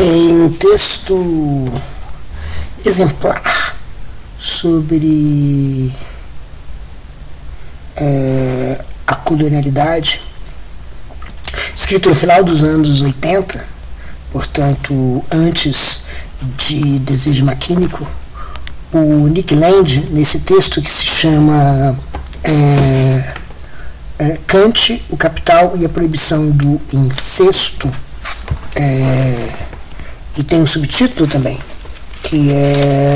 Em um texto exemplar sobre a colonialidade, escrito no final dos anos 80, portanto antes de Desejo Maquínico, o Nick Land, nesse texto que se chama Kant, o Capital e a Proibição do Incesto, e tem um subtítulo também, que é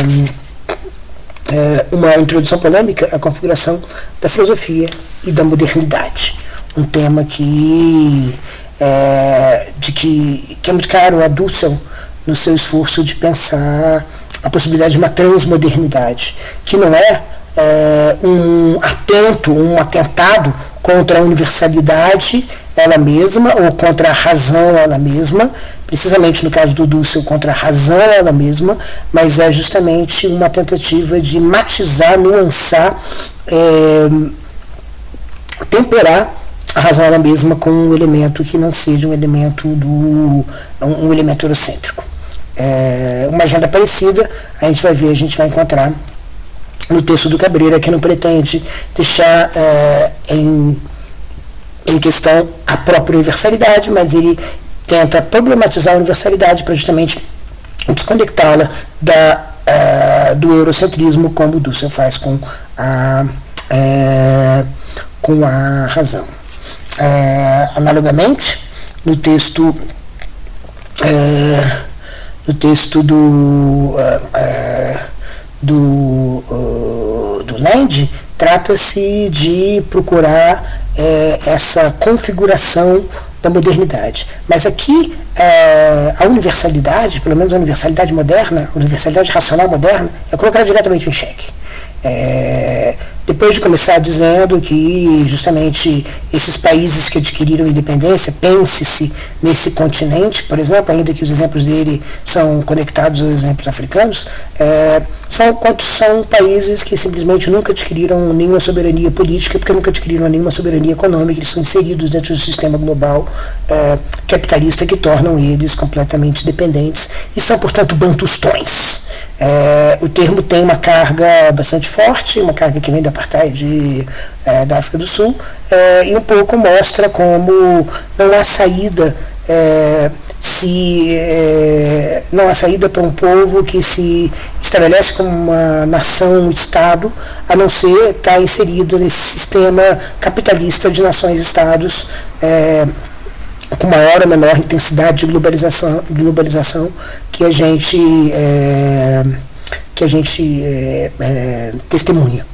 uma introdução polêmica à configuração da filosofia e da modernidade, um tema que é muito caro a Dussel no seu esforço de pensar a possibilidade de uma transmodernidade, que não é um atentado contra a universalidade ela mesma, ou contra a razão ela mesma, precisamente no caso do Dussel, contra a razão ela mesma, mas é justamente uma tentativa de matizar, nuançar, temperar a razão ela mesma com um elemento que não seja um elemento eurocêntrico. Uma agenda parecida a gente vai encontrar no texto do Cabreira, que não pretende deixar em questão a própria universalidade, mas ele tenta problematizar a universalidade para justamente desconectá-la do eurocentrismo, como o Dussel faz com a razão. Analogamente, no texto do Land, trata-se de procurar essa configuração da modernidade. Mas aqui a universalidade, pelo menos a universalidade moderna, a universalidade racional moderna, é colocada diretamente em xeque. Depois de começar dizendo que justamente esses países que adquiriram independência, pense-se nesse continente, por exemplo, ainda que os exemplos dele são conectados aos exemplos africanos, são países que simplesmente nunca adquiriram nenhuma soberania política, porque nunca adquiriram nenhuma soberania econômica, eles são inseridos dentro do sistema global capitalista que tornam eles completamente dependentes e são, portanto, bantustões. O termo tem uma carga bastante forte, uma carga que vem da apartheid da África do Sul, e um pouco mostra como não há saída não há saída para um povo que se estabelece como uma nação, um Estado, a não ser estar inserido nesse sistema capitalista de nações-estados, com maior ou menor intensidade de globalização que a gente testemunha.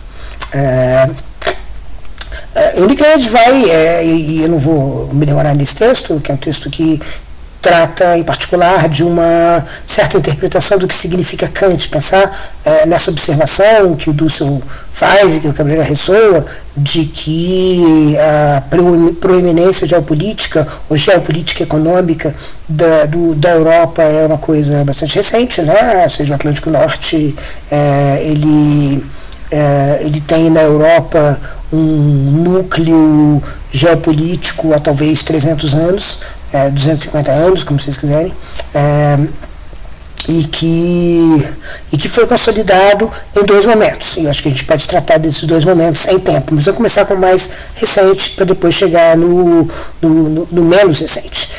O Nick Land vai, e eu não vou me demorar nesse texto, que é um texto que trata em particular de uma certa interpretação do que significa Kant, pensar nessa observação que o Dussel faz e que o Cabreira ressoa, de que a proeminência geopolítica ou geopolítica econômica da Europa é uma coisa bastante recente, né? Ou seja, o Atlântico Norte ele tem na Europa um núcleo geopolítico há talvez 300 anos, 250 anos, como vocês quiserem, e que foi consolidado em dois momentos. E eu acho que a gente pode tratar desses dois momentos em tempo, mas vou começar com o mais recente para depois chegar no menos recente.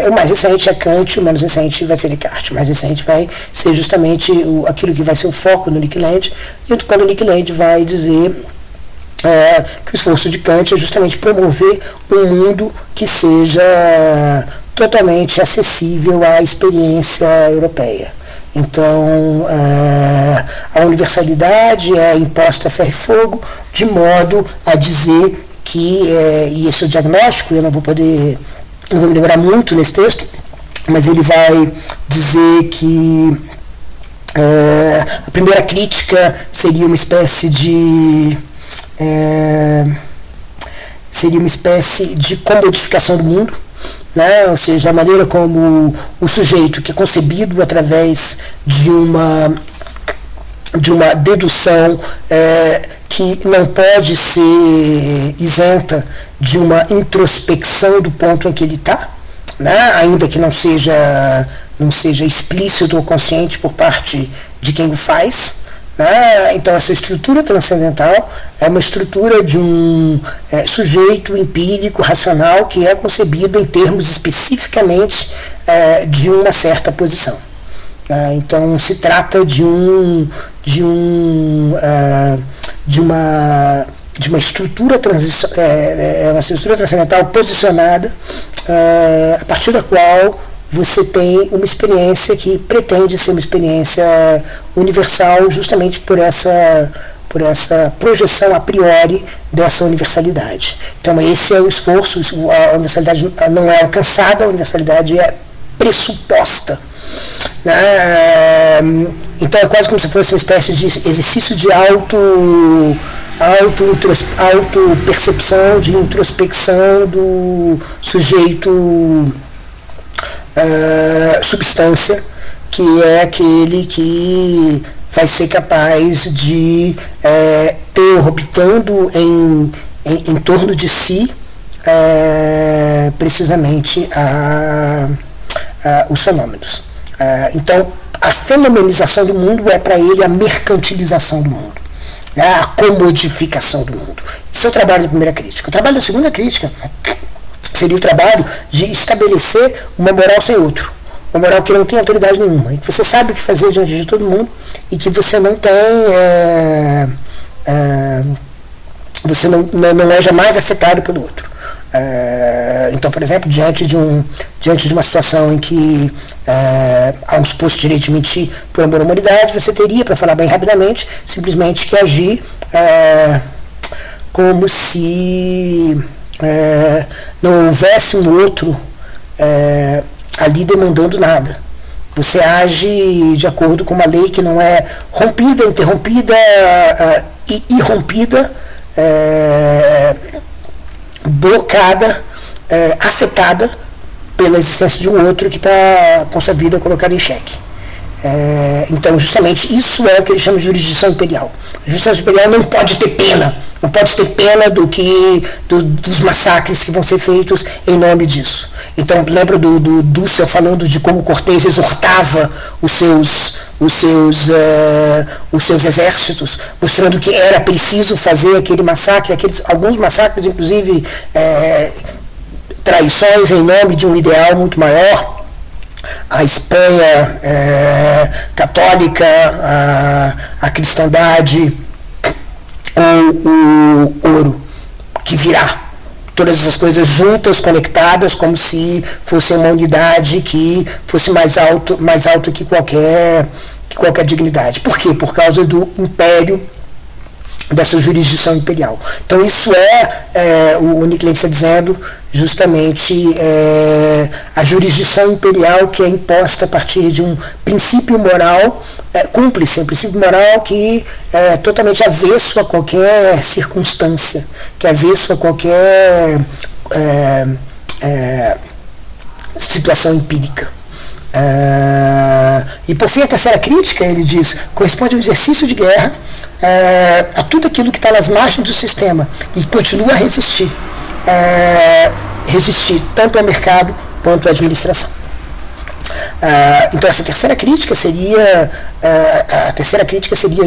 O mais recente é Kant, o menos recente vai ser Descartes. O mais recente vai ser justamente aquilo que vai ser o foco no Nick Land, junto quando o Nick Land vai dizer que o esforço de Kant é justamente promover um mundo que seja totalmente acessível à experiência europeia. Então, a universalidade é imposta a ferro e fogo, de modo a dizer que, e esse é o diagnóstico, eu não vou me lembrar muito nesse texto, mas ele vai dizer que a primeira crítica seria uma espécie de comodificação do mundo, né? Ou seja, a maneira como o sujeito que é concebido através de uma dedução que não pode ser isenta de uma introspecção do ponto em que ele está, né? Ainda que não seja não seja explícito ou consciente por parte de quem o faz, né? Então essa estrutura transcendental é uma estrutura de um sujeito empírico, racional, que é concebido em termos especificamente de uma certa posição. Então se trata de uma estrutura uma estrutura transcendental posicionada, a partir da qual você tem uma experiência que pretende ser uma experiência universal, justamente por essa projeção a priori dessa universalidade. Então esse é o esforço. A universalidade não é alcançada, a universalidade é pressuposta. Então é quase como se fosse uma espécie de exercício de auto-percepção, de introspecção do sujeito substância, que é aquele que vai ser capaz de ter orbitando em torno de si precisamente os fenômenos. Então a fenomenização do mundo é para ele a mercantilização do mundo, a comodificação do mundo. Isso é o trabalho da primeira crítica. O trabalho da segunda crítica seria o trabalho de estabelecer uma moral sem outro, uma moral que não tem autoridade nenhuma, e que você sabe o que fazer diante de todo mundo, e que você não tem você não é jamais afetado pelo outro. Então, por exemplo, diante de uma situação em que há um suposto direito de mentir por amor à humanidade, você teria, para falar bem rapidamente, simplesmente que agir como se não houvesse um outro ali demandando nada. Você age de acordo com uma lei que não é rompida, interrompida e irrompida, blocada, afetada pela existência de um outro que está com sua vida colocada em xeque. Então, justamente, isso é o que ele chama de jurisdição imperial. A jurisdição imperial não pode ter pena, não pode ter pena dos massacres que vão ser feitos em nome disso. Então, lembra do Dussel falando de como Cortés exortava os seus exércitos, mostrando que era preciso fazer aquele massacre, alguns massacres, inclusive traições em nome de um ideal muito maior. A Espanha católica, a cristandade, o ouro que virá. Todas essas coisas juntas, conectadas, como se fosse uma unidade que fosse mais alto que qualquer dignidade. Por quê? Por causa do império, dessa jurisdição imperial. Então isso o Nick Lane está dizendo justamente a jurisdição imperial que é imposta a partir de um princípio moral cúmplice, um princípio moral que é totalmente avesso a qualquer circunstância, que é avesso a qualquer situação empírica. E por fim, a terceira crítica, ele diz, corresponde ao exercício de guerra a tudo aquilo que está nas margens do sistema e continua a resistir. Resistir tanto ao mercado quanto à administração. Então essa terceira crítica seria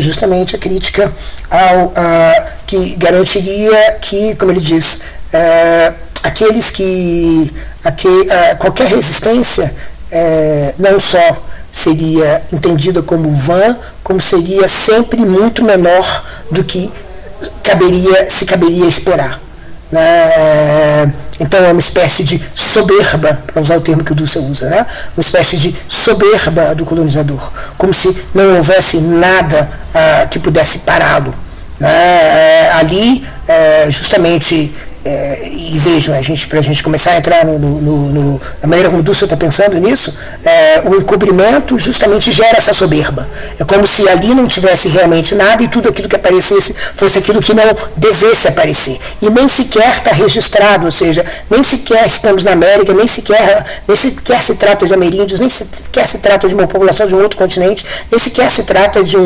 justamente a crítica que garantiria que, como ele diz, aqueles que qualquer resistência não só seria entendida como vã, como seria sempre muito menor do que se caberia esperar. Então é uma espécie de soberba, para usar o termo que o Dussel usa, uma espécie de soberba do colonizador, como se não houvesse nada que pudesse pará-lo. Ali, justamente, e vejam, para a gente começar a entrar na maneira como o Dussel está pensando nisso, o encobrimento justamente gera essa soberba. É como se ali não tivesse realmente nada e tudo aquilo que aparecesse fosse aquilo que não devesse aparecer. E nem sequer está registrado, ou seja, nem sequer estamos na América, nem sequer se trata de ameríndios, nem sequer se trata de uma população de um outro continente, nem sequer se trata de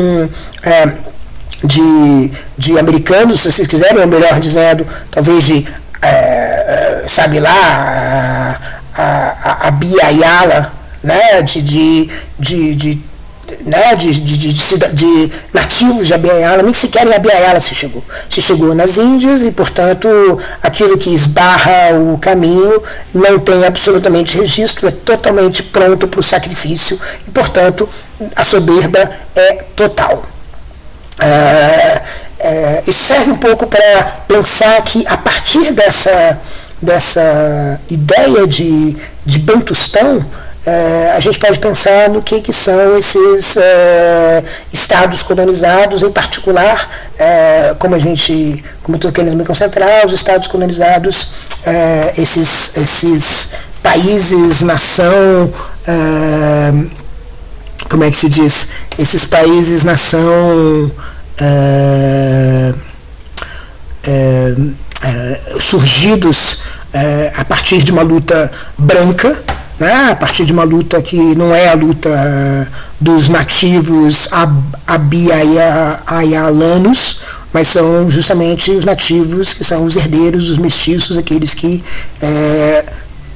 de americanos, se vocês quiserem, ou melhor dizendo, talvez de, sabe lá, a Bia Ayala, né, de nativos de Abya Yala, nem sequer em Abya Yala se chegou. Se chegou nas Índias e, portanto, aquilo que esbarra o caminho não tem absolutamente registro, é totalmente pronto para o sacrifício e, portanto, a soberba é total. Isso serve um pouco para pensar que, a partir dessa ideia de Bantustão, a gente pode pensar no que são esses estados colonizados, em particular, como eu estou querendo me concentrar, os estados colonizados, esses países, nação, como é que se diz? Esses países, nação, surgidos a partir de uma luta branca, né, a partir de uma luta que não é a luta dos nativos abya-yalanos, mas são justamente os nativos que são os herdeiros, os mestiços, aqueles que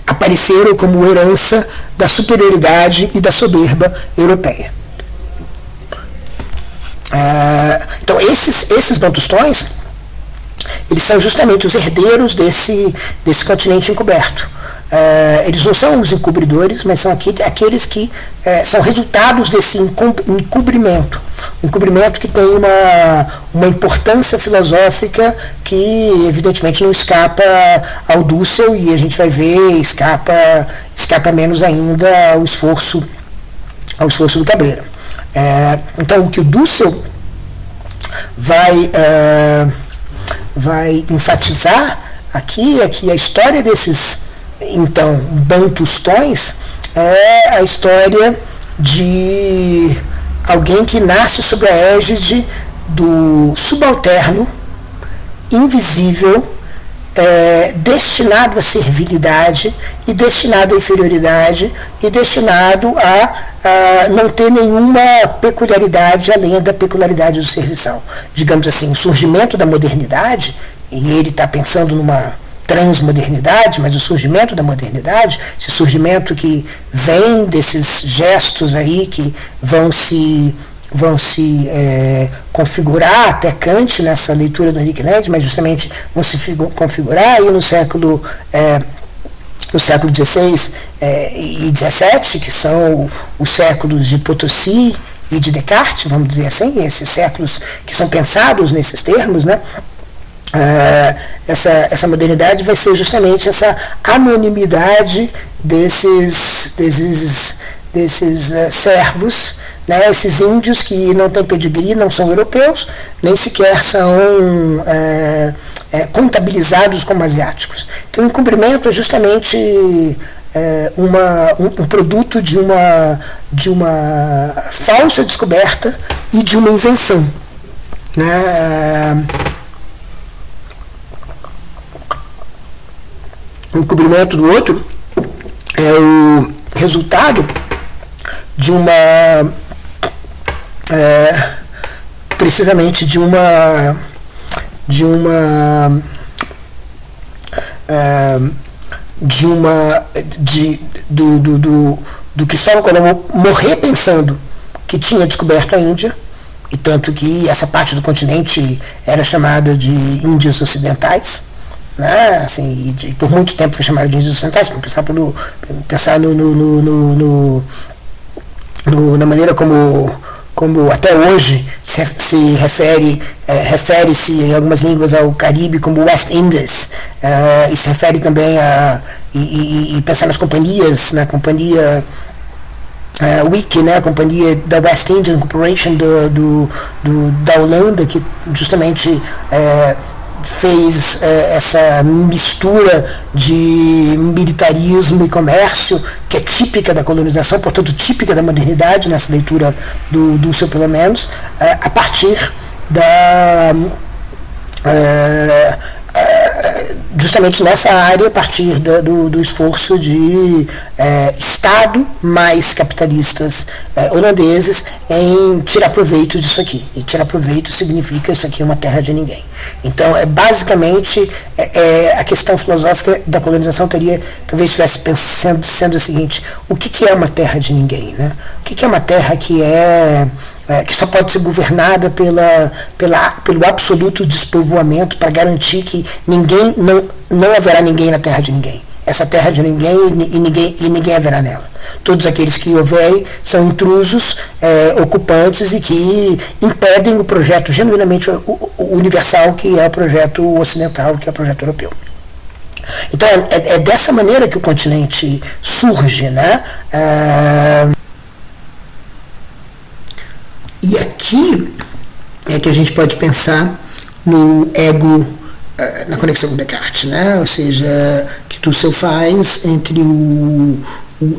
apareceram como herança da superioridade e da soberba europeia. Então esses bantustões, eles são justamente os herdeiros desse continente encoberto. Eles não são os encobridores, mas são aqueles que são resultados desse encobrimento. Um encobrimento que tem uma importância filosófica que, evidentemente, não escapa ao Dussel, e a gente vai ver, escapa menos ainda ao esforço do Cabreira. Então, o que o Dussel vai enfatizar aqui é que a história desses, então, bantustões é a história de alguém que nasce sob a égide do subalterno, invisível, destinado à servilidade e destinado à inferioridade e destinado a não ter nenhuma peculiaridade além da peculiaridade do serviçal. Digamos assim, o surgimento da modernidade, e ele está pensando numa transmodernidade, mas o surgimento da modernidade, esse surgimento que vem desses gestos aí que vão se configurar até Kant nessa leitura do Henrique Lens, mas justamente vão se configurar aí no século XVI e XVII, que são os séculos de Potosí e de Descartes, vamos dizer assim, esses séculos que são pensados nesses termos, né? Essa modernidade vai ser justamente essa anonimidade desses servos, né, esses índios que não têm pedigree, não são europeus, nem sequer são contabilizados como asiáticos. Então, o encobrimento é justamente um produto de uma falsa descoberta e de uma invenção, né? O encobrimento do outro é o resultado de precisamente do Cristóvão Colombo morrer pensando que tinha descoberto a Índia, e tanto que essa parte do continente era chamada de Índias Ocidentais, né? Assim, e por muito tempo foi chamada de Índias Ocidentais, para pensar na maneira como até hoje se refere-se em algumas línguas ao Caribe como West Indies, e se refere também e pensar nas companhias, na companhia WIC, né, a companhia da West Indian Corporation da Holanda, que justamente fez essa mistura de militarismo e comércio, que é típica da colonização, portanto típica da modernidade, nessa leitura do Dussel, pelo menos, a partir justamente nessa área, a partir do esforço de Estado mais capitalistas holandeses em tirar proveito disso aqui. E tirar proveito significa isso aqui é uma terra de ninguém. Então, basicamente, a questão filosófica da colonização talvez estivesse sendo o seguinte: o que é uma terra de ninguém? Né? O que é uma terra que só pode ser governada pelo absoluto despovoamento para garantir que não haverá ninguém na terra de ninguém. Essa terra de ninguém e ninguém haverá nela. Todos aqueles que houverem são intrusos, ocupantes e que impedem o projeto genuinamente universal, que é o projeto ocidental, que é o projeto europeu. Então é dessa maneira que o continente surge, né? E aqui é que a gente pode pensar no ego, na conexão com Descartes, né? Ou seja, que Husserl faz entre o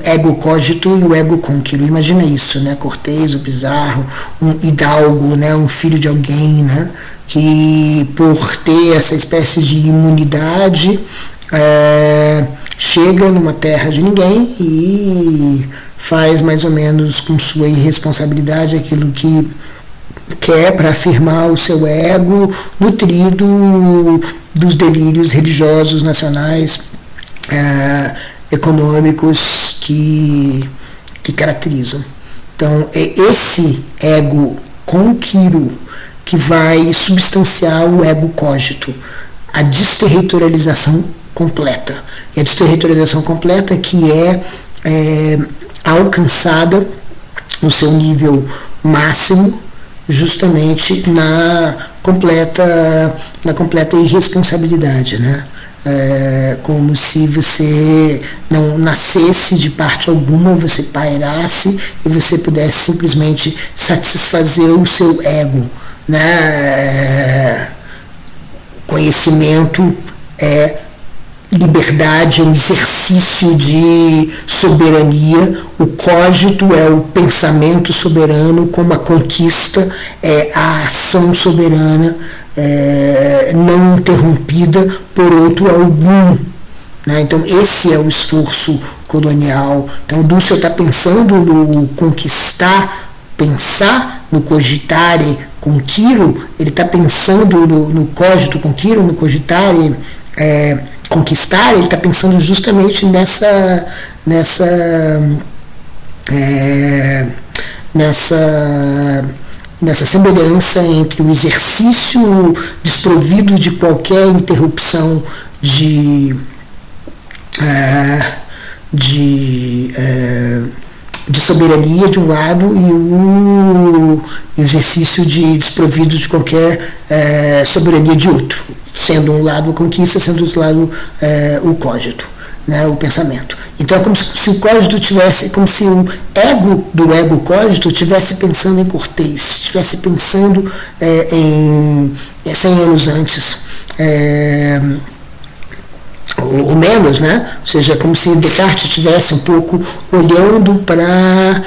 ego cogito e o ego conquilo. Imagina isso, né? Cortês, o bizarro, um hidalgo, né? Um filho de alguém, né? Que por ter essa espécie de imunidade chega numa terra de ninguém e faz mais ou menos com sua irresponsabilidade aquilo que quer para afirmar o seu ego, nutrido dos delírios religiosos nacionais, econômicos que caracterizam. Então, é esse ego conquiro que vai substanciar o ego cogito, a desterritorialização completa. E a desterritorialização completa que é alcançada no seu nível máximo justamente na completa irresponsabilidade, né? Como se você não nascesse de parte alguma, você pairasse e você pudesse simplesmente satisfazer o seu ego, né? Conhecimento é liberdade, é um exercício de soberania. O cogito é o pensamento soberano, como a conquista é a ação soberana, não interrompida por outro algum. Né? Então, esse é o esforço colonial. Então, Husserl está pensando no conquistar, pensar no cogitare conquiro, ele está pensando no cogito conquiro, no cogitare conquistar, ele está pensando justamente nessa semelhança entre o exercício desprovido de qualquer interrupção de soberania de um lado e o exercício desprovido de qualquer soberania de outro, sendo um lado a conquista, sendo outro lado o cogito, né, o pensamento. Então é como se o cogito tivesse, como se o ego do ego cogito estivesse pensando em Cortês, estivesse pensando em 100 anos antes, ou menos, né? Ou seja, é como se Descartes estivesse um pouco olhando para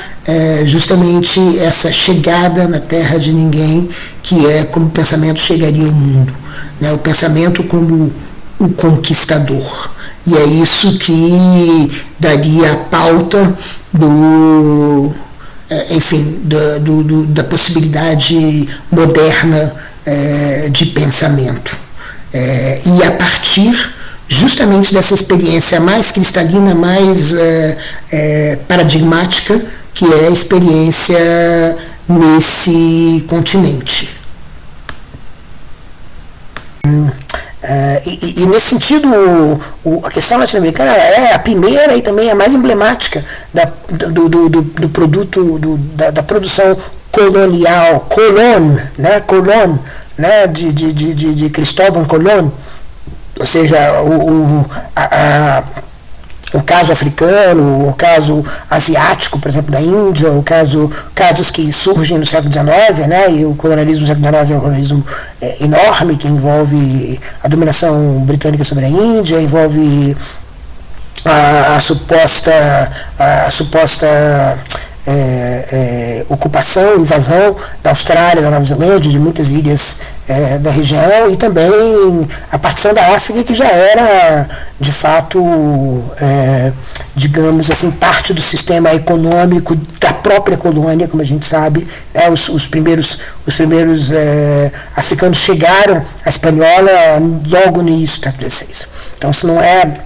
justamente essa chegada na terra de ninguém, que é como o pensamento chegaria ao mundo, né? O pensamento como o conquistador. E é isso que daria a pauta da possibilidade moderna de pensamento. E a partir justamente dessa experiência mais cristalina, mais paradigmática, que é a experiência nesse continente. E nesse sentido, a questão latino-americana é a primeira e também a mais emblemática do produto, da produção colonial, de Cristóvão Colón. Ou seja, o caso africano, o caso asiático, por exemplo, da Índia, casos que surgem no século XIX, né, e o colonialismo do século XIX é um colonialismo enorme, que envolve a dominação britânica sobre a Índia, envolve a suposta ocupação, invasão da Austrália, da Nova Zelândia, de muitas ilhas da região, e também a partição da África, que já era, de fato, digamos assim, parte do sistema econômico da própria colônia, como a gente sabe. Os primeiros africanos chegaram à Espanhola logo no início do século XVI. Então, isso não é...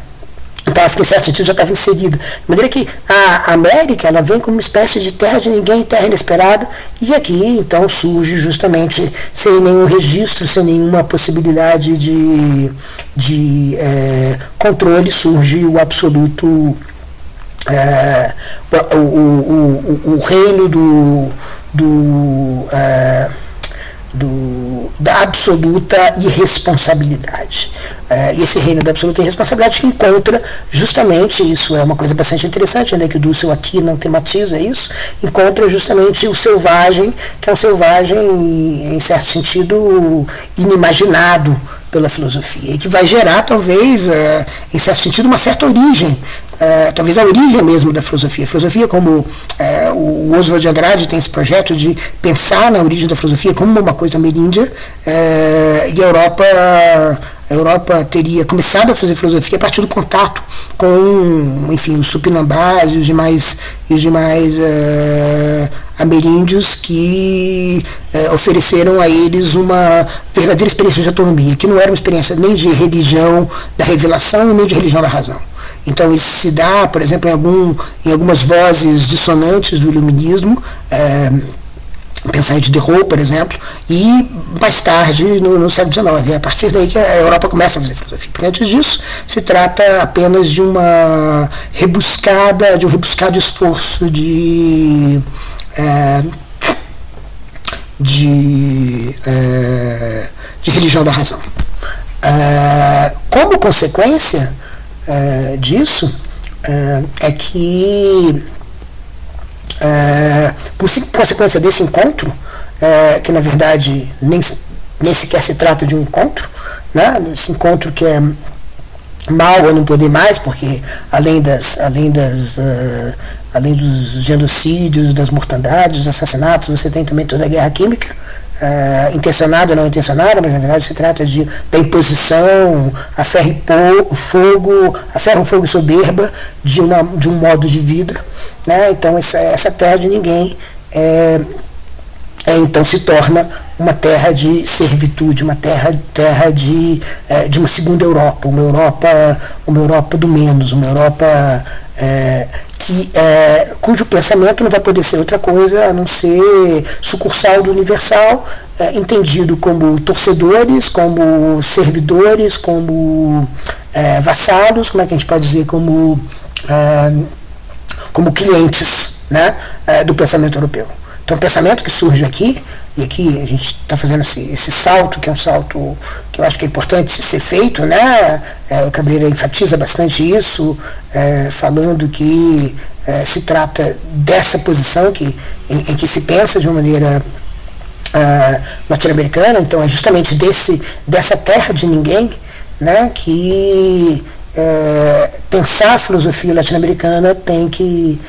Então, a África, em certo sentido, já estava inserida. De maneira que a América, ela vem como uma espécie de terra de ninguém, terra inesperada, e aqui, então, surge justamente, sem nenhum registro, sem nenhuma possibilidade de controle, surge o absoluto, o reino da absoluta irresponsabilidade. E esse reino da absoluta irresponsabilidade que encontra justamente, isso é uma coisa bastante interessante, ainda que o Dussel aqui não tematiza isso, encontra justamente o selvagem, que é um selvagem, em certo sentido, inimaginado pela filosofia, e que vai gerar, talvez, em certo sentido, uma certa origem, talvez a origem mesmo da filosofia. A filosofia, como o Oswald de Andrade tem esse projeto de pensar na origem da filosofia como uma coisa ameríndia, e a Europa teria começado a fazer filosofia a partir do contato com, enfim, os tupinambás e os demais ameríndios que ofereceram a eles uma verdadeira experiência de autonomia, que não era uma experiência nem de religião da revelação e nem de religião da razão. Então isso se dá, por exemplo, em algumas vozes dissonantes do iluminismo, pensar em Diderot, por exemplo, e mais tarde, no século XIX. É a partir daí que a Europa começa a fazer filosofia. Porque antes disso, se trata apenas de um rebuscado esforço de religião da razão. Como consequência disso, é que como consequência desse encontro, que na verdade nem sequer se trata de um encontro, né? Esse encontro que é mal a não poder mais, porque além dos genocídios, das mortandades, dos assassinatos, você tem também toda a guerra química, intencionada ou não intencionada, mas na verdade se trata da imposição a ferro e fogo, e soberba de um modo de vida, né? Então essa terra de ninguém então se torna uma terra de servitude, uma terra de uma segunda Europa, uma Europa do menos, uma Europa cujo pensamento não vai poder ser outra coisa a não ser sucursal do universal, entendido como torcedores, como servidores, como vassalos, como é que a gente pode dizer, como clientes, né, do pensamento europeu. Então, o pensamento que surge aqui, e aqui a gente está fazendo esse salto, que é um salto que eu acho que é importante ser feito, né? O Cabreira enfatiza bastante isso, falando que se trata dessa posição em que se pensa de uma maneira latino-americana. Então é justamente dessa terra de ninguém, né, que pensar a filosofia latino-americana tem que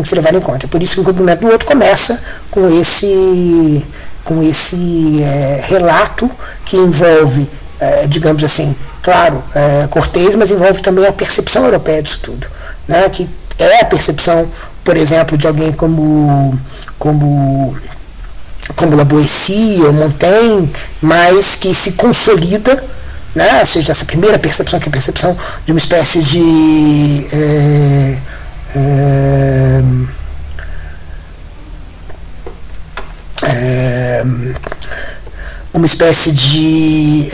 ser levado em conta. Por isso que o cumprimento do outro começa com esse relato que envolve, digamos assim, claro, Cortés, mas envolve também a percepção europeia disso tudo, né, que é a percepção, por exemplo, de alguém como La Boétie ou Montaigne, mas que se consolida, né, ou seja, essa primeira percepção, que é a percepção de uma espécie de uma espécie de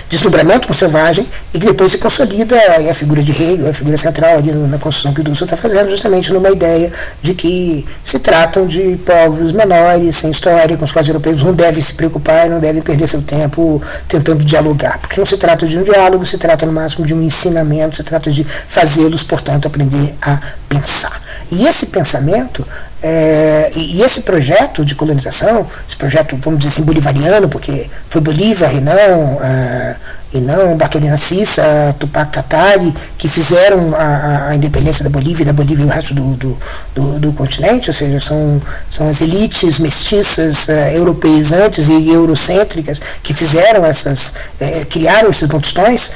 deslumbramento com o selvagem, e que depois se consolida, e a figura de Hegel, a figura central ali na construção que o Dussel está fazendo, justamente numa ideia de que se tratam de povos menores, sem história, com os quais os europeus não devem se preocupar e não devem perder seu tempo tentando dialogar, porque não se trata de um diálogo, se trata no máximo de um ensinamento, se trata de fazê-los, portanto, aprender a pensar. E esse pensamento E esse projeto de colonização, esse projeto, vamos dizer assim, bolivariano, porque foi Bolívar e não Bartolina Sissa, Tupac Katari, que fizeram a independência da Bolívia e o resto do continente, ou seja, são as elites mestiças, europeizantes e eurocêntricas que fizeram criaram esses contextões.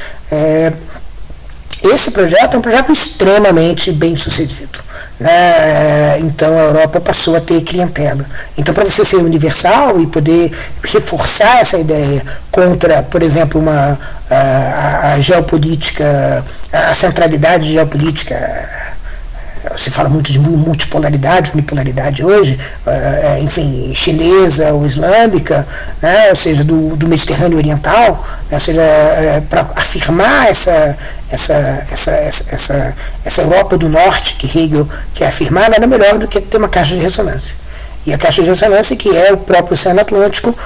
Esse projeto é um projeto extremamente bem sucedido, né? Então a Europa passou a ter clientela. Então, para você ser universal e poder reforçar essa ideia contra, por exemplo, a geopolítica, a centralidade geopolítica, se fala muito de multipolaridade, unipolaridade hoje, enfim, chinesa ou islâmica, né, ou seja, do Mediterrâneo Oriental, né, ou seja, para afirmar essa Europa do Norte que Hegel quer afirmar, nada melhor do que ter uma caixa de ressonância. E a caixa de ressonância, que é o próprio Oceano Atlântico,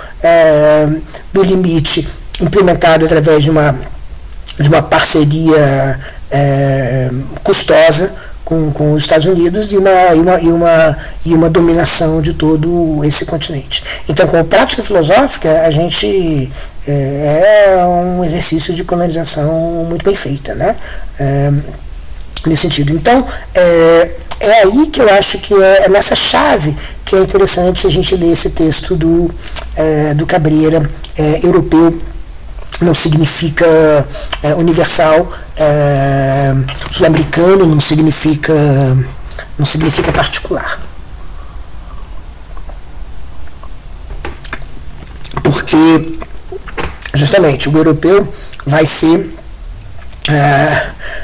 no limite implementado através de uma parceria custosa com os Estados Unidos e uma dominação de todo esse continente. Então, como prática filosófica, a gente é um exercício de colonização muito bem feita, né? Nesse sentido. Então, é aí que eu acho que é nessa chave que é interessante a gente ler esse texto do Cabreira, europeu não significa universal, sul-americano não significa particular. Porque, justamente, o europeu vai ser,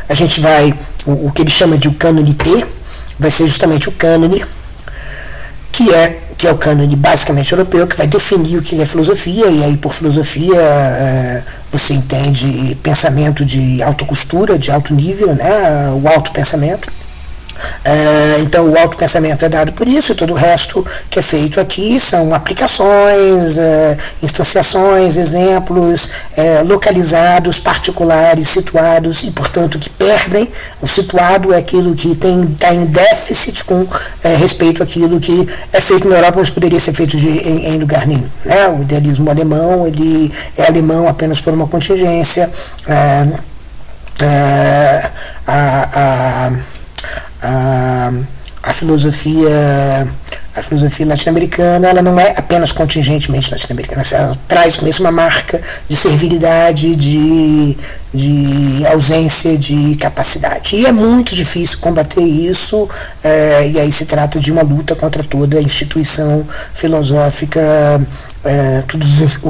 a gente vai, o que ele chama de o cânone T, vai ser justamente o cânone que é o cânone basicamente europeu, que vai definir o que é filosofia, e aí por filosofia você entende pensamento de alta costura, de alto nível, né, o alto pensamento. Então o autopensamento é dado por isso, e todo o resto que é feito aqui são aplicações, instanciações, exemplos localizados, particulares, situados, e portanto que perdem. O situado é aquilo que está em déficit com respeito àquilo que é feito na Europa, mas poderia ser feito em lugar nenhum, né? O idealismo alemão, ele é alemão apenas por uma contingência. A filosofia latino-americana, ela não é apenas contingentemente latino-americana, ela traz com isso uma marca de servilidade, de ausência de capacidade. E é muito difícil combater isso, e aí se trata de uma luta contra toda a instituição filosófica,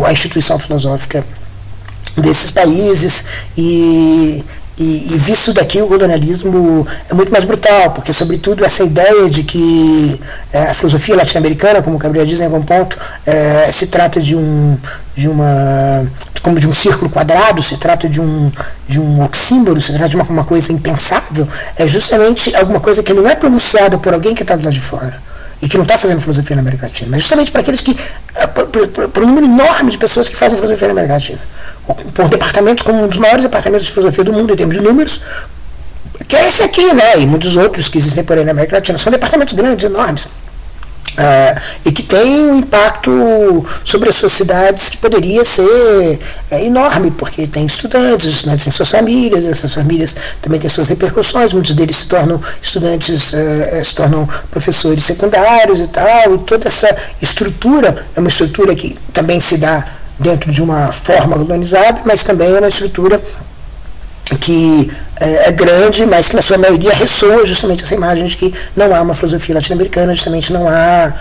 a instituição filosófica desses países, e visto daqui o colonialismo é muito mais brutal, porque sobretudo essa ideia de que a filosofia latino-americana, como o Cabreira diz em algum ponto, se trata como de um círculo quadrado, se trata de um oxímoro, se trata de uma coisa impensável, é justamente alguma coisa que não é pronunciada por alguém que está do lado de fora e que não está fazendo filosofia na América Latina, mas justamente para aqueles que, por um número enorme de pessoas que fazem filosofia na América Latina, por departamentos como um dos maiores departamentos de filosofia do mundo em termos de números, que é esse aqui, né, e muitos outros que existem por aí na América Latina, são departamentos grandes, enormes, e que tem um impacto sobre as suas cidades que poderia ser enorme, porque tem estudantes, os estudantes têm suas famílias, essas famílias também têm suas repercussões, muitos deles se tornam estudantes, se tornam professores secundários e tal, e toda essa estrutura é uma estrutura que também se dá dentro de uma forma colonizada, mas também é uma estrutura que é grande, mas que na sua maioria ressoa justamente essa imagem de que não há uma filosofia latino-americana, justamente não há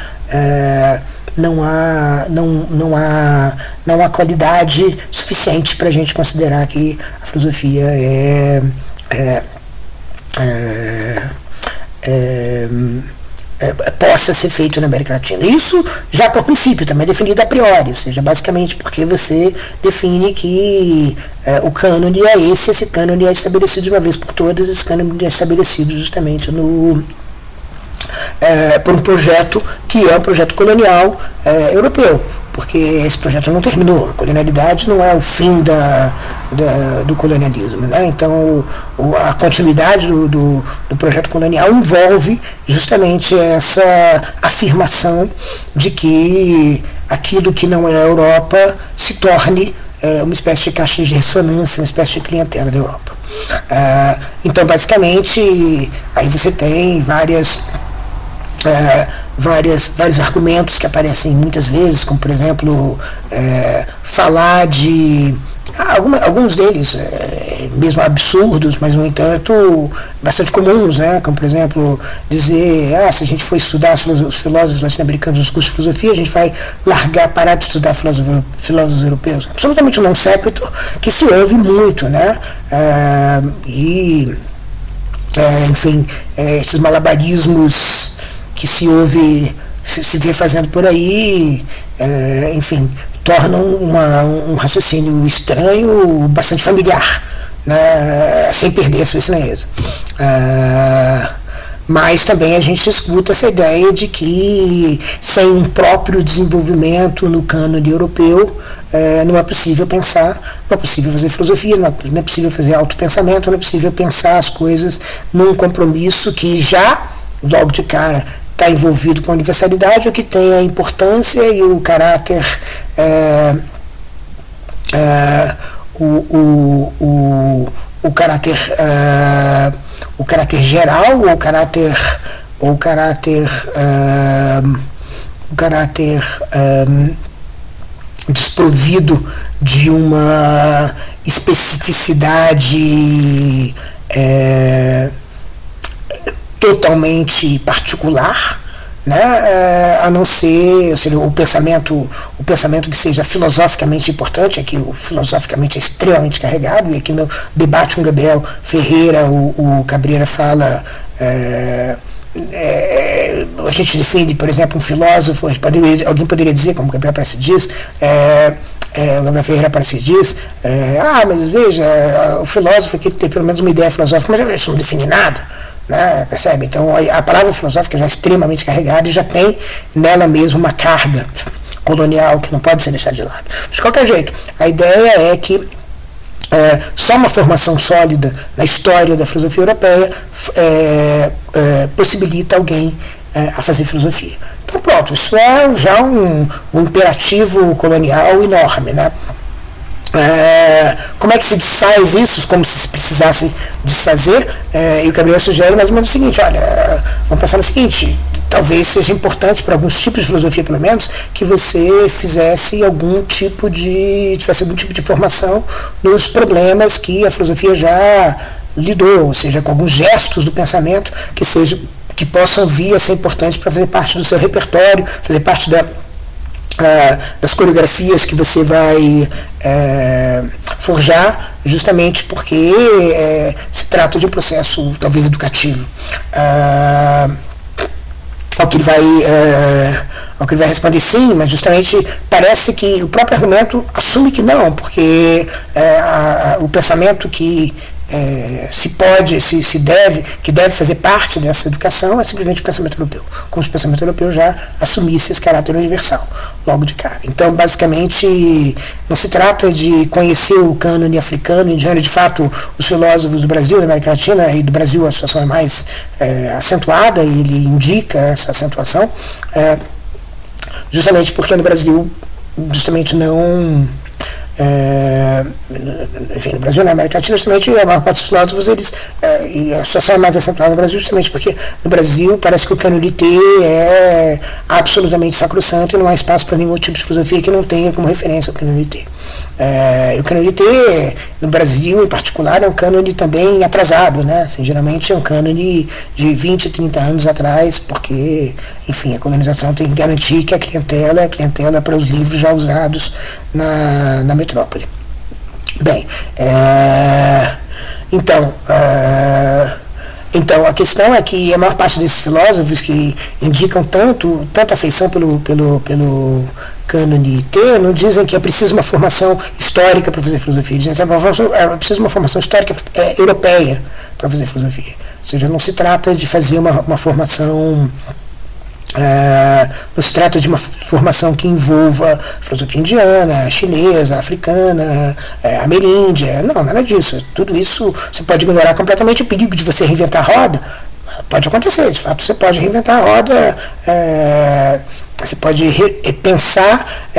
qualidade suficiente para a gente considerar que a filosofia possa ser feito na América Latina. Isso já por princípio também é definido a priori, ou seja, basicamente porque você define que o cânone é esse cânone é estabelecido de uma vez por todas, esse cânone é estabelecido justamente por um projeto que é um projeto colonial europeu, porque esse projeto não terminou. A colonialidade não é o fim do colonialismo, né? Então, a continuidade do projeto colonial envolve justamente essa afirmação de que aquilo que não é a Europa se torne uma espécie de caixa de ressonância, uma espécie de clientela da Europa. Então, basicamente, aí você tem vários argumentos que aparecem muitas vezes, como, por exemplo, falar de alguns deles mesmo absurdos, mas no entanto bastante comuns, né? Como, por exemplo, dizer, se a gente for estudar os filósofos latino-americanos nos cursos de filosofia, a gente vai parar de estudar filósofos europeus. Absolutamente um non sequitur que se ouve muito, né? Enfim, esses malabarismos que se vê fazendo por aí, enfim, tornam um raciocínio estranho, bastante familiar, né, sem perder a sua estranheza. Mas também a gente escuta essa ideia de que sem um próprio desenvolvimento no cânone europeu não é possível pensar, não é possível fazer filosofia, não é possível fazer autopensamento, não é possível pensar as coisas num compromisso que já, logo de cara, está envolvido com a universalidade, o que tem a importância e o caráter o caráter geral, ou o caráter desprovido de uma especificidade totalmente particular, né? A não ser, ou seja, o pensamento que seja filosoficamente importante, aqui o filosoficamente é extremamente carregado, e aqui no debate com Gabriel Ferreira o Cabreira fala, a gente defende, por exemplo, um filósofo, alguém poderia dizer, como o Gabriel Prestes diz, o Gabriel Ferreira Prestes diz, mas veja, o filósofo aqui tem pelo menos uma ideia filosófica, mas isso não define nada. Né, percebe? Então a palavra filosófica já é extremamente carregada e já tem nela mesmo uma carga colonial que não pode ser deixada de lado. De qualquer jeito, a ideia é que só uma formação sólida na história da filosofia europeia possibilita alguém a fazer filosofia. Então pronto, isso é já um imperativo colonial enorme, né? Como é que se desfaz isso, como se precisasse desfazer? E o Gabriel sugere mais ou menos o seguinte: olha, vamos pensar no seguinte, talvez seja importante para alguns tipos de filosofia, pelo menos, que você tivesse algum tipo de formação nos problemas que a filosofia já lidou, ou seja, com alguns gestos do pensamento que possam vir a ser importantes para fazer parte do seu repertório, fazer parte das coreografias que você vai forjar, justamente porque se trata de um processo talvez educativo. Ao que ele vai responder sim, mas justamente parece que o próprio argumento assume que não, porque o pensamento que que deve fazer parte dessa educação é simplesmente o pensamento europeu, como se o pensamento europeu já assumisse esse caráter universal logo de cara. Então, basicamente, não se trata de conhecer o cânone africano, indiano. De fato, os filósofos do Brasil, da América Latina e do Brasil, a situação é mais acentuada, e ele indica essa acentuação, justamente porque no Brasil, justamente não... enfim, no Brasil, na América Latina, justamente a maior parte dos filósofos, e a situação é mais acentuada no Brasil, justamente porque no Brasil parece que o canonité é absolutamente sacrossanto e não há espaço para nenhum tipo de filosofia que não tenha como referência o canonité. E o canonité, no Brasil em particular, é um cânone também atrasado, né? Assim, geralmente é um cânone de 20, 30 anos atrás, porque, enfim, a colonização tem que garantir que a clientela para os livros já usados na metrópole. Bem, então a questão é que a maior parte desses filósofos que indicam tanta afeição pelo cânone T, não dizem que é preciso uma formação histórica para fazer filosofia, dizem que é preciso uma formação histórica europeia para fazer filosofia. Ou seja, não se trata de fazer uma formação Não se trata de uma formação que envolva filosofia indiana, chinesa, africana, ameríndia. Não, nada disso. Tudo isso você pode ignorar completamente. O perigo de você reinventar a roda pode acontecer. De fato, você pode reinventar a roda. Você pode pensar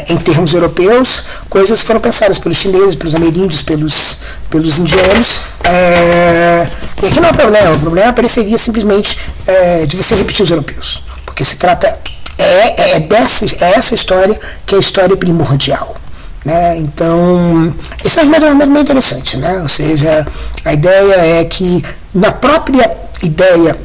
em termos europeus coisas que foram pensadas pelos chineses, pelos ameríndios, pelos indianos. E aqui não é problema. O problema pareceria simplesmente de você repetir os europeus. Porque se trata essa história que é a história primordial. Né? Então, isso é muito interessante. Né? Ou seja, a ideia é que na própria ideia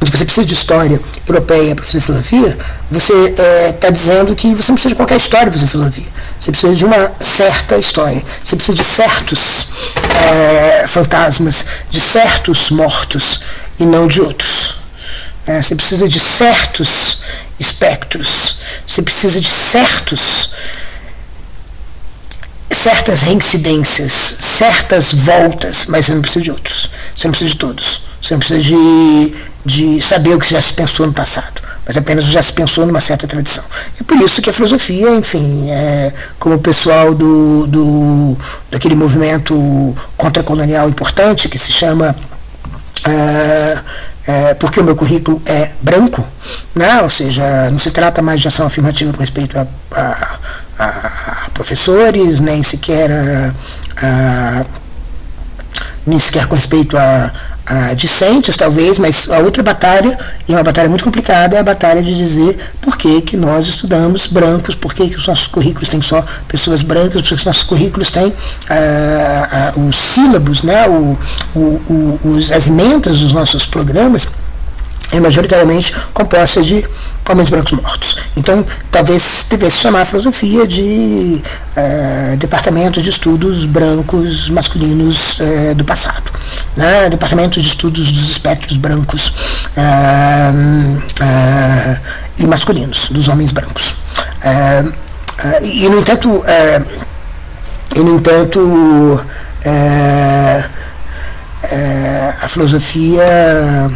de você precisa de história europeia para fazer filosofia, você está dizendo que você não precisa de qualquer história para fazer filosofia. Você precisa de uma certa história. Você precisa de certos fantasmas, de certos mortos e não de outros. Você precisa de certos espectros. Você precisa de certas reincidências, certas voltas, mas você não precisa de outros. Você não precisa de todos. Você não precisa de saber o que já se pensou no passado, mas apenas já se pensou numa certa tradição. É por isso que a filosofia, enfim, como o pessoal daquele movimento contracolonial importante que se chama porque o meu currículo é branco, né? Ou seja, não se trata mais de ação afirmativa com respeito a professores, nem sequer com respeito a discentes, talvez, mas a outra batalha, e é uma batalha muito complicada, é a batalha de dizer por que nós estudamos brancos, por que os nossos currículos têm só pessoas brancas, por que os nossos currículos têm os sílabos, né, as emendas dos nossos programas é majoritariamente composta de homens brancos mortos. Então, talvez devesse chamar a filosofia de Departamento de Estudos Brancos Masculinos do Passado, né? Departamento de Estudos dos Espectros Brancos e Masculinos, dos Homens Brancos. E, no entanto, a filosofia,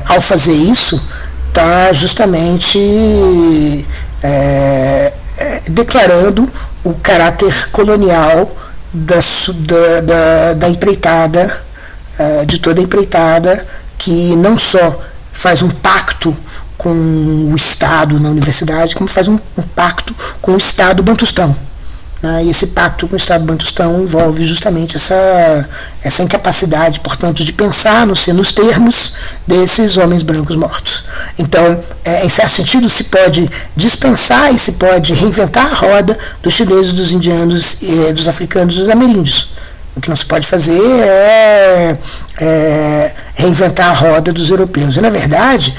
ao fazer isso, está justamente declarando o caráter colonial da empreitada, de toda a empreitada, que não só faz um pacto com o Estado na universidade, como faz um pacto com o Estado bantustão. E esse pacto com o Estado bantustão envolve justamente essa incapacidade, portanto, de pensar nos termos desses homens brancos mortos. Então, em certo sentido, se pode dispensar e se pode reinventar a roda dos chineses, dos indianos, dos africanos e dos ameríndios. O que não se pode fazer é reinventar a roda dos europeus. E, na verdade,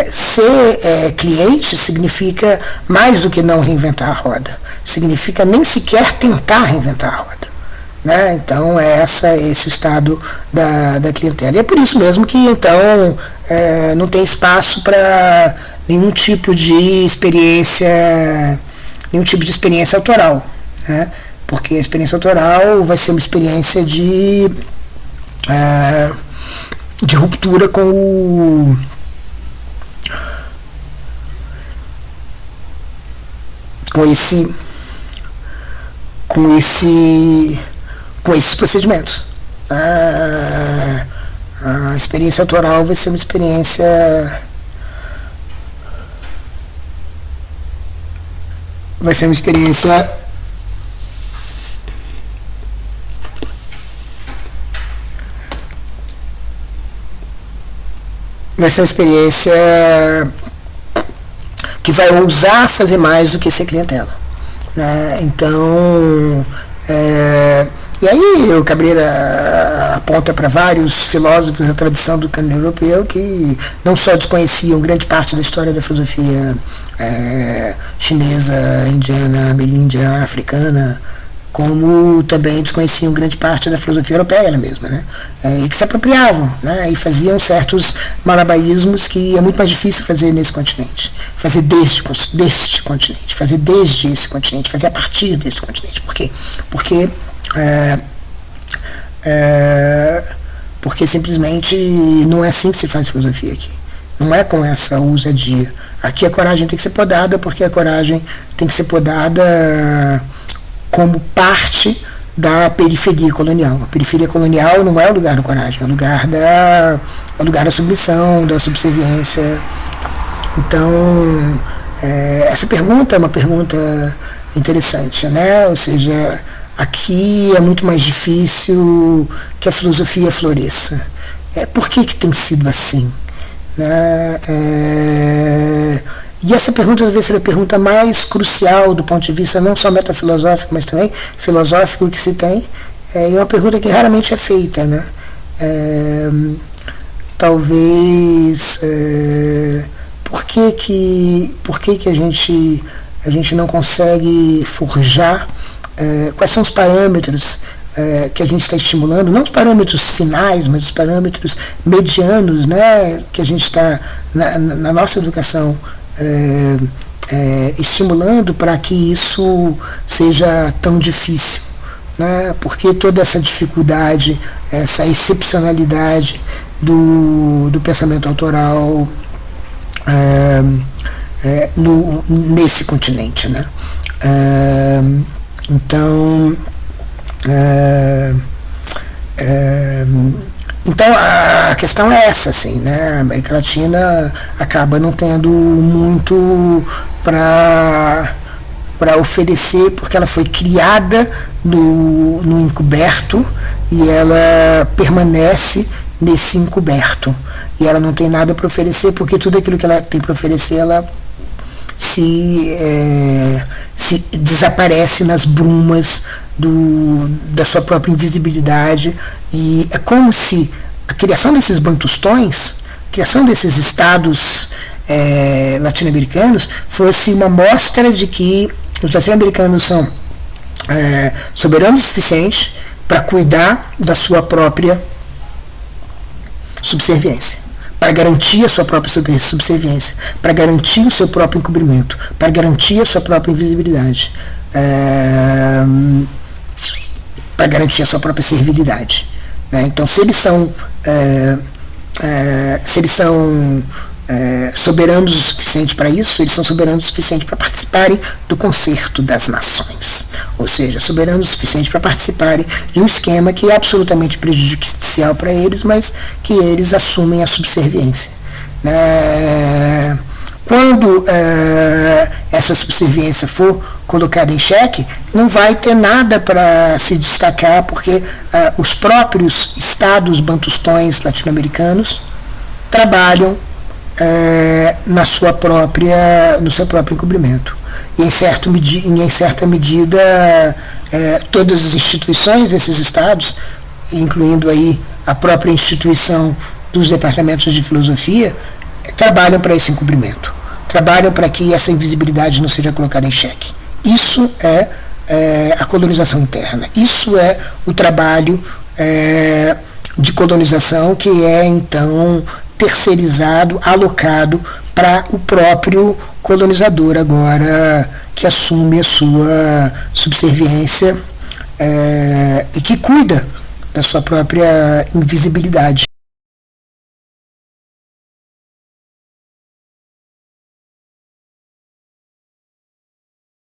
ser cliente significa mais do que não reinventar a roda. Significa nem sequer tentar reinventar a roda. Né? Então, é esse estado da clientela. E é por isso mesmo que, então, não tem espaço para nenhum tipo de experiência autoral. Né? Porque a experiência autoral vai ser uma experiência de ruptura com esses procedimentos. A experiência autoral vai ser uma experiência vai ser uma experiência que vai ousar fazer mais do que ser clientela. Né? Então, e aí o Cabreira aponta para vários filósofos da tradição do canon europeu que não só desconheciam grande parte da história da filosofia chinesa, indiana, ameríndia, africana, como também desconheciam grande parte da filosofia europeia mesma, né? E que se apropriavam, né? E faziam certos malabarismos que é muito mais difícil fazer nesse continente, fazer deste continente, fazer desde esse continente, fazer a partir desse continente. Por quê? Porque simplesmente não é assim que se faz filosofia aqui. Não é com essa ousadia. Aqui a coragem tem que ser podada, porque a coragem tem que ser podada como parte da periferia colonial. A periferia colonial não é o lugar da coragem, é o lugar da submissão, da subserviência. Então, essa pergunta é uma pergunta interessante, né? Ou seja, aqui é muito mais difícil que a filosofia floresça. Por que tem sido assim? Né? E essa pergunta talvez seja a pergunta mais crucial do ponto de vista não só metafilosófico, mas também filosófico que se tem. É uma pergunta que raramente é feita, né? Talvez por que a gente não consegue forjar quais são os parâmetros que a gente está estimulando, não os parâmetros finais, mas os parâmetros medianos, né, que a gente está na nossa educação estimulando para que isso seja tão difícil, né? Porque toda essa dificuldade, essa excepcionalidade do pensamento autoral nesse continente, né? Então a questão é essa, assim, né? A América Latina acaba não tendo muito para oferecer, porque ela foi criada no encoberto e ela permanece nesse encoberto. E ela não tem nada para oferecer, porque tudo aquilo que ela tem para oferecer, ela se desaparece nas brumas da sua própria invisibilidade. E é como se a criação desses bantustões, a criação desses estados latino-americanos, fosse uma mostra de que os latino-americanos são soberanos o suficiente para cuidar da sua própria subserviência, para garantir a sua própria subserviência, para garantir o seu próprio encobrimento, para garantir a sua própria invisibilidade, para garantir a sua própria servilidade, né? Então, se eles são soberanos o suficiente para isso, eles são soberanos o suficiente para participarem do concerto das nações, ou seja, soberanos o suficiente para participarem de um esquema que é absolutamente prejudicial para eles, mas que eles assumem a subserviência, né? Quando essa subserviência for colocada em xeque, não vai ter nada para se destacar, porque os próprios estados bantustões latino-americanos trabalham no seu próprio encobrimento. E em certa medida todas as instituições desses estados, incluindo aí a própria instituição dos departamentos de filosofia, trabalham para esse encobrimento, trabalham para que essa invisibilidade não seja colocada em xeque. Isso é a colonização interna, isso é o trabalho de colonização que é então terceirizado, alocado para o próprio colonizador agora, que assume a sua subserviência e que cuida da sua própria invisibilidade.